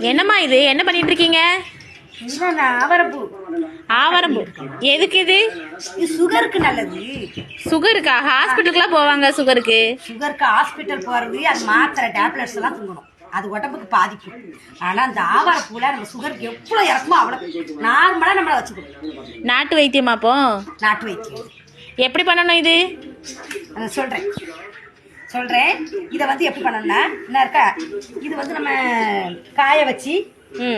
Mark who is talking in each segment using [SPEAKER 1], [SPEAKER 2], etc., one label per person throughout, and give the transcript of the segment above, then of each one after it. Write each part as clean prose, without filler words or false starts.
[SPEAKER 1] என்னம்மா இது என்ன பண்ணிட்டு இருக்கீங்க?
[SPEAKER 2] ஆவரம்பூ.
[SPEAKER 1] ஆவரம்பூ எதுக்கு இது?
[SPEAKER 2] சுகருக்கு நல்லது.
[SPEAKER 1] சுகருக்கா? ஹாஸ்பிட்டலுக்குலாம் போவாங்க சுகருக்கு.
[SPEAKER 2] சுகருக்கு ஹாஸ்பிட்டல் போறது, அது மாத்திரை டேப்லெட்ஸ் எல்லாம் தூங்கணும், அது உடம்புக்கு பாதிக்கும். ஆனா அந்த ஆவாரப்பூல நம்ம சுகருக்கு எவ்வளவு இறக்குமோ அவ்வளவு நார்மலா நம்மள வச்சுக்கணும்.
[SPEAKER 1] நாட்டு வைத்தியமா அப்போ?
[SPEAKER 2] நாட்டு வைத்தியம்.
[SPEAKER 1] எப்படி பண்ணணும் இது?
[SPEAKER 2] சொல்றேன். இதை வந்து எப்படி பண்ணணும்னா, என்ன இருக்கா, இது வந்து நம்ம காய வச்சு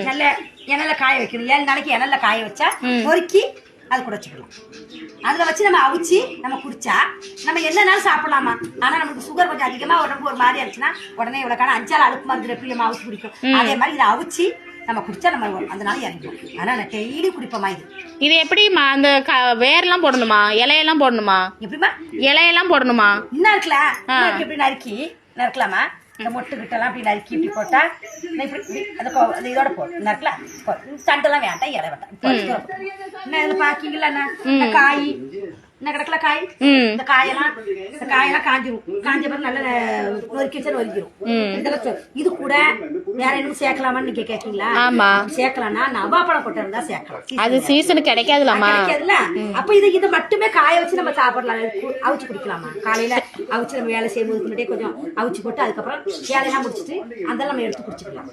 [SPEAKER 2] நல்ல எண்ணெயில காய வைக்கணும். 7 நாளைக்கு எண்ணெயில காய வச்சா நொறுக்கி அது கூட வச்சுக்கலாம். அதில் வச்சு நம்ம அவிச்சு நம்ம குடிச்சா நம்ம என்னன்னாலும் சாப்பிடலாமா. ஆனால் நமக்கு சுகர் கொஞ்சம் அதிகமாக உடம்பு ஒரு மாதிரி இருந்துச்சுன்னா உடனே இவ்வளோ காலம் 5 அழுப்பு மருந்து எப்படி நம்ம அவிச்சு குடிக்கும், அதே மாதிரி இதை அவிச்சு நம்ம குடிச்சா நம்ம அதனால இறங்கிடும். ஆனால் நான் டெய்லி குடிப்போமா
[SPEAKER 1] இது எப்படிமா? அந்த வேரெல்லாம் போடணுமா? இலையெல்லாம் போடணுமா?
[SPEAKER 2] எப்படிமா?
[SPEAKER 1] இலையெல்லாம் போடணுமா?
[SPEAKER 2] இன்னும் இருக்கலாம். எப்படி நறுக்கி நறுக்கலாமா? இந்த மொட்டு கிட்டலாம் அப்படி நறுக்கி இப்படி போட்டா இப்படி அந்த இதோட போடும் நறுக்கலாம். தண்டெல்லாம் வேண்டாம், இலை வேண்டாம். என்ன இதில் பாக்கிங்களா காய் என்ன கிடக்கல காய், இந்த காயெல்லாம் காஞ்சிரும். காஞ்ச பிறகு நல்ல நொறுக்கி வச்சா நொறுக்கிடும். இதெல்லாம் இது கூட வேற என்ன சேர்க்கலாமான்னு நீங்க கேட்கீங்களா?
[SPEAKER 1] ஆமா,
[SPEAKER 2] சேர்க்கலாம்னா நவாப்பழம் கொட்டை இருந்தா சேர்க்கலாம்.
[SPEAKER 1] அது சீசனுக்கு கிடைக்காதுலாமா?
[SPEAKER 2] கிடைக்காதுல்ல. அப்ப இதை மட்டுமே காய வச்சு நம்ம சாப்பிடலாம், அவிச்சு குடிக்கலாமா. காலையில அவிச்சு நம்ம வேலை செய்யும்போது முன்னாடியே கொஞ்சம் அவிச்சு போட்டு அதுக்கப்புறம் வேலையெல்லாம் முடிச்சுட்டு அதெல்லாம் நம்ம எடுத்து குடிச்சுக்கலாம்.